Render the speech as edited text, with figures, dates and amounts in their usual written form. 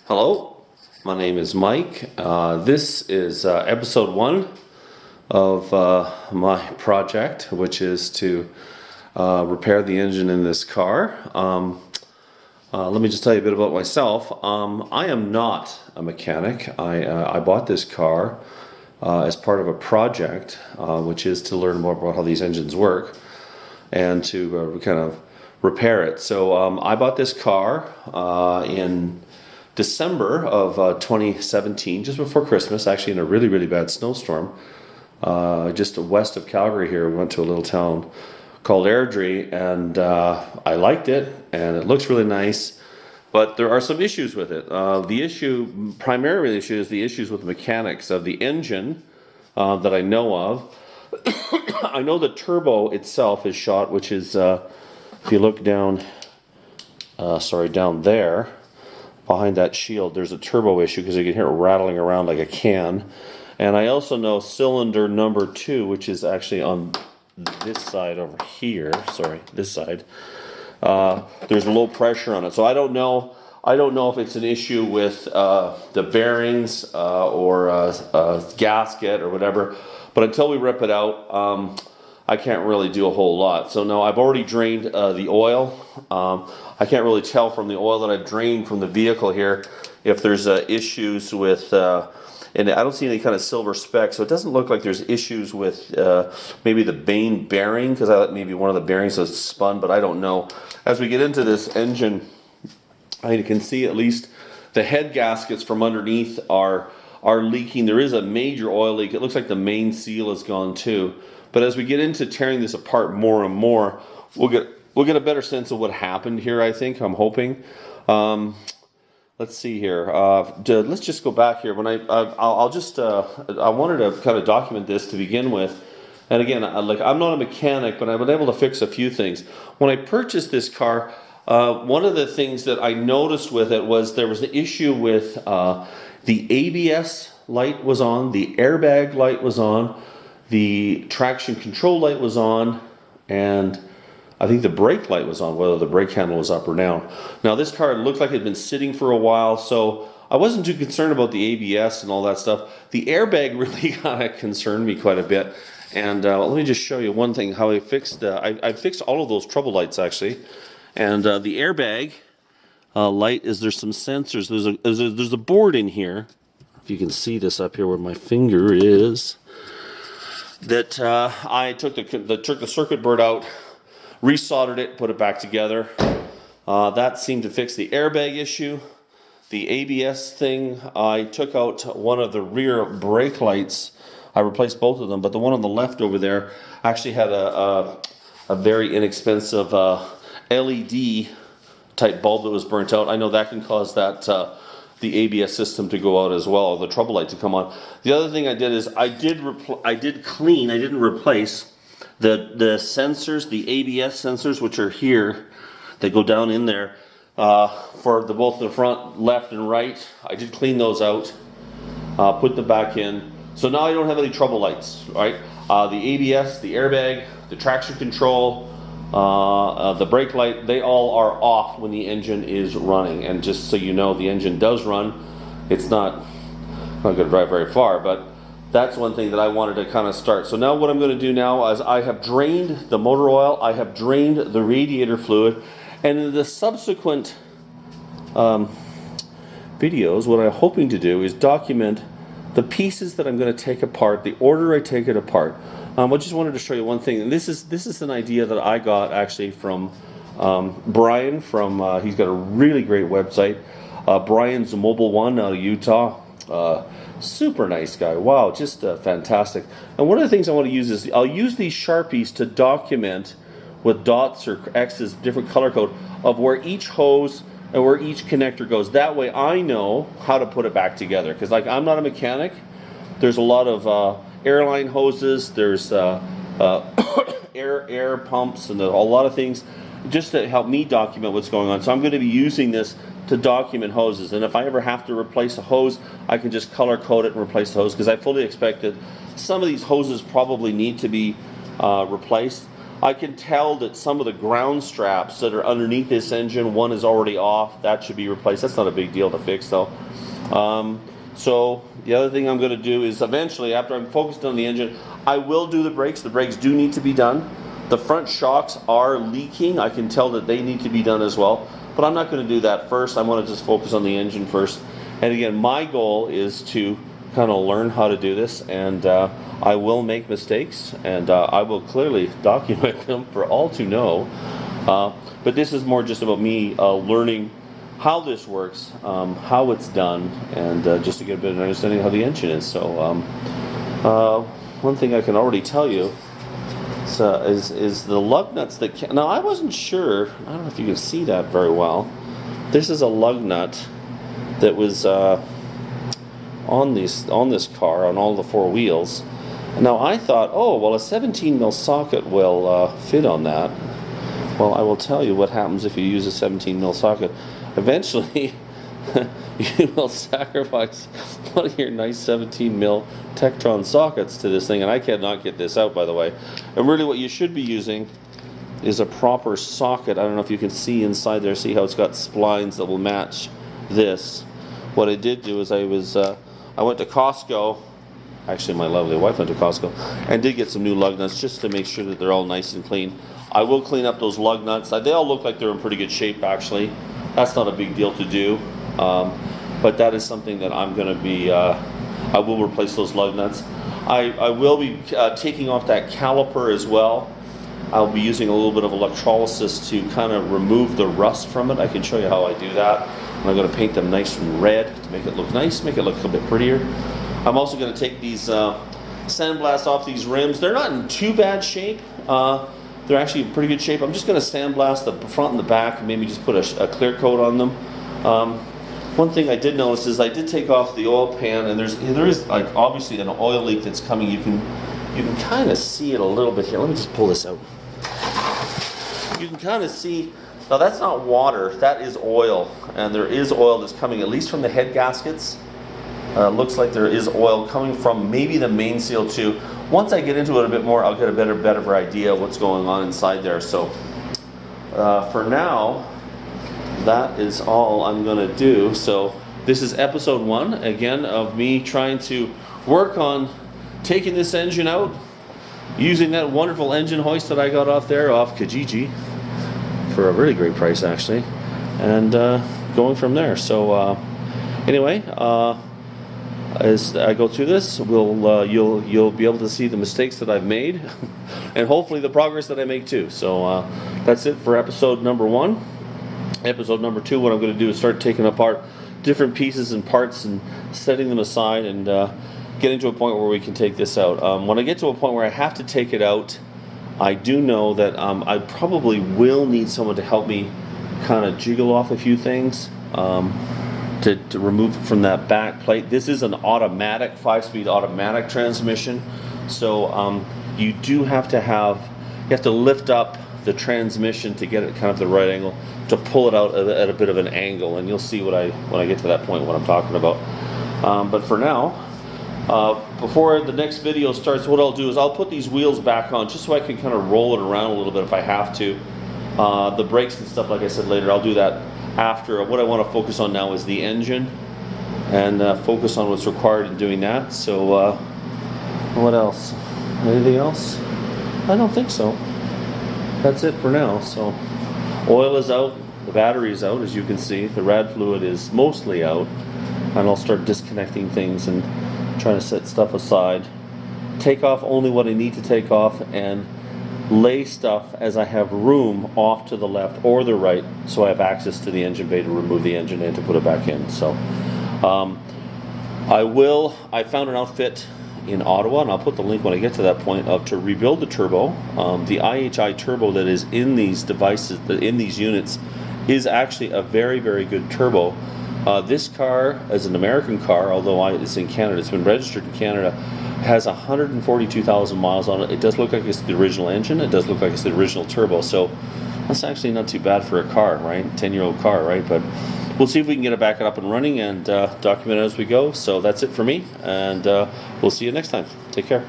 Hello, my name is Mike. This is episode 1 of my project, which is to repair the engine in this car. Let me just tell you a bit about myself. I am not a mechanic. I bought this car as part of a project, which is to learn more about how these engines work and to kind of repair it. So I bought this car in December of 2017, just before Christmas, actually in a really bad snowstorm. Just west of Calgary here, we went to a little town called Airdrie, and I liked it, and it looks really nice, but there are some issues with it. The primary issue is the issues with the mechanics of the engine that I know of. I know the turbo itself is shot, which is, if you look down, down there, behind that shield, there's a turbo issue because you can hear it rattling around like a can. And I also know cylinder number 2, which is actually on this side over here, this side, there's low pressure on it. So I don't know if it's an issue with the bearings or a gasket or whatever, but until we rip it out, I can't really do a whole lot. So no, I've already drained the oil. I can't really tell from the oil that I've drained from the vehicle here if there's issues with, and I don't see any kind of silver speck, so it doesn't look like there's issues with maybe the main bearing, because I thought maybe one of the bearings has spun, but I don't know. As we get into this engine, I can see at least the head gaskets from underneath are leaking. There is a major oil leak. It looks like the main seal is gone too. But as we get into tearing this apart more and more, we'll get a better sense of what happened here, I think. I'm hoping. Let's see here. Let's just go back here. When I wanted to kind of document this to begin with. And again, I'm not a mechanic, but I've been able to fix a few things. When I purchased this car, one of the things that I noticed with it was there was an issue with the ABS light was on, the airbag light was on, the traction control light was on, and I think the brake light was on, whether the brake handle was up or down. Now this car looked like it had been sitting for a while, so I wasn't too concerned about the ABS and all that stuff. The airbag really kind of concerned me quite a bit. And let me just show you one thing, how I fixed, I fixed all of those trouble lights actually. And the airbag light is, there's some sensors, there's a board in here, if you can see this up here where my finger is, that I took the circuit board out, resoldered it, put it back together. That seemed to fix the airbag issue. The ABS thing, I took out one of the rear brake lights. I replaced both of them, but the one on the left over there actually had a very inexpensive LED type bulb that was burnt out. I know that can cause that the ABS system to go out as well, or the trouble light to come on. The other thing I did is I did clean. I didn't replace the sensors, the ABS sensors, which are here. They go down in there for both the front, left, and right. I did clean those out, put them back in. So now I don't have any trouble lights. Right? The ABS, the airbag, the traction control, the brake light, they all are off when the engine is running. And just so you know, the engine does run. It's not going to drive very far, but that's one thing that I wanted to kind of start. So now what I'm going to do now is I have drained the motor oil, I have drained the radiator fluid, and in the subsequent videos, what I'm hoping to do is document the pieces that I'm going to take apart, the order I take it apart. I just wanted to show you one thing, and this is an idea that I got actually from Brian. He's got a really great website, Brian's Mobile One out of Utah. Super nice guy. Wow, just fantastic. And one of the things I want to use is I'll use these Sharpies to document with dots or X's, different color code, of where each hose and where each connector goes. That way I know how to put it back together, because I'm not a mechanic. There's a lot of airline hoses, there's air pumps, and a lot of things just to help me document what's going on. So I'm going to be using this to document hoses, and if I ever have to replace a hose, I can just color code it and replace the hose, because I fully expect that some of these hoses probably need to be replaced. I can tell that some of the ground straps that are underneath this engine, one is already off. That should be replaced. That's not a big deal to fix though. So the other thing I'm going to do is eventually, after I'm focused on the engine, I will do the brakes. The brakes do need to be done. The front shocks are leaking. I can tell that they need to be done as well. But I'm not going to do that first. I want to just focus on the engine first. And again, my goal is to kind of learn how to do this, and I will make mistakes, and I will clearly document them for all to know. But this is more just about me learning how this works, how it's done, and just to get a bit of understanding of how the engine is. So one thing I can already tell you is the lug nuts that now I wasn't sure, I don't know if you can see that very well. This is a lug nut that was on this car on all the four wheels. Now I thought, oh well, a 17 mil socket will fit on that. Well, I will tell you what happens if you use a 17 mil socket. Eventually you will sacrifice one of your nice 17 mil Tektron sockets to this thing, and I cannot get this out, by the way. And really what you should be using is a proper socket. I don't know if you can see inside there, see how it's got splines that will match this. What I did do is I went to Costco. Actually, my lovely wife went to Costco and did get some new lug nuts just to make sure that they're all nice and clean. I will clean up those lug nuts. They all look like they're in pretty good shape, actually. That's not a big deal to do. But that is something that I'm going to be, I will replace those lug nuts. I will be taking off that caliper as well. I'll be using a little bit of electrolysis to kind of remove the rust from it. I can show you how I do that. And I'm going to paint them nice and red to make it look nice, make it look a bit prettier. I'm also going to take these sandblast off these rims. They're not in too bad shape. They're actually in pretty good shape. I'm just going to sandblast the front and the back and maybe just put a clear coat on them. One thing I did notice is I did take off the oil pan, and there is like obviously an oil leak that's coming. You can kind of see it a little bit here. Let me just pull this out. You can kind of see. Now that's not water, that is oil, and there is oil that's coming at least from the head gaskets. Looks like there is oil coming from maybe the main seal too. Once I get into it a bit more, I'll get a better idea of what's going on inside there. So for now, that is all I'm going to do. So this is episode 1 again of me trying to work on taking this engine out, using that wonderful engine hoist that I got off Kijiji for a really great price actually, and going from there. So anyway, as I go through this, you'll be able to see the mistakes that I've made and hopefully the progress that I make too. So that's it for episode number 1. Episode number 2, what I'm going to do is start taking apart different pieces and parts and setting them aside and getting to a point where we can take this out. When I get to a point where I have to take it out, I do know that I probably will need someone to help me kind of jiggle off a few things to remove it from that back plate. This is an automatic, 5-speed automatic transmission, so you do have to lift up the transmission to get it kind of the right angle, to pull it out at a bit of an angle, and you'll see when I get to that point what I'm talking about. But for now, before the next video starts, what I'll do is I'll put these wheels back on just so I can kind of roll it around a little bit if I have to. The brakes and stuff, like I said later, I'll do that after. What I want to focus on now is the engine, and focus on what's required in doing that. So what else? Anything else? I don't think so. That's it for now. So oil is out, the battery is out, as you can see. The rad fluid is mostly out, and I'll start disconnecting things and trying to set stuff aside, take off only what I need to take off, and lay stuff as I have room off to the left or the right, so I have access to the engine bay to remove the engine and to put it back in. So I found an outfit in Ottawa, and I'll put the link when I get to that point, to rebuild the turbo. The IHI turbo that is in these devices, in these units, is actually a very, very good turbo. This car, as an American car, although it's in Canada, it's been registered in Canada, has 142,000 miles on it. It does look like it's the original engine. It does look like it's the original turbo. So that's actually not too bad for a car, right? 10-year-old car, right? But we'll see if we can get it back up and running and document it as we go. So that's it for me, and we'll see you next time. Take care.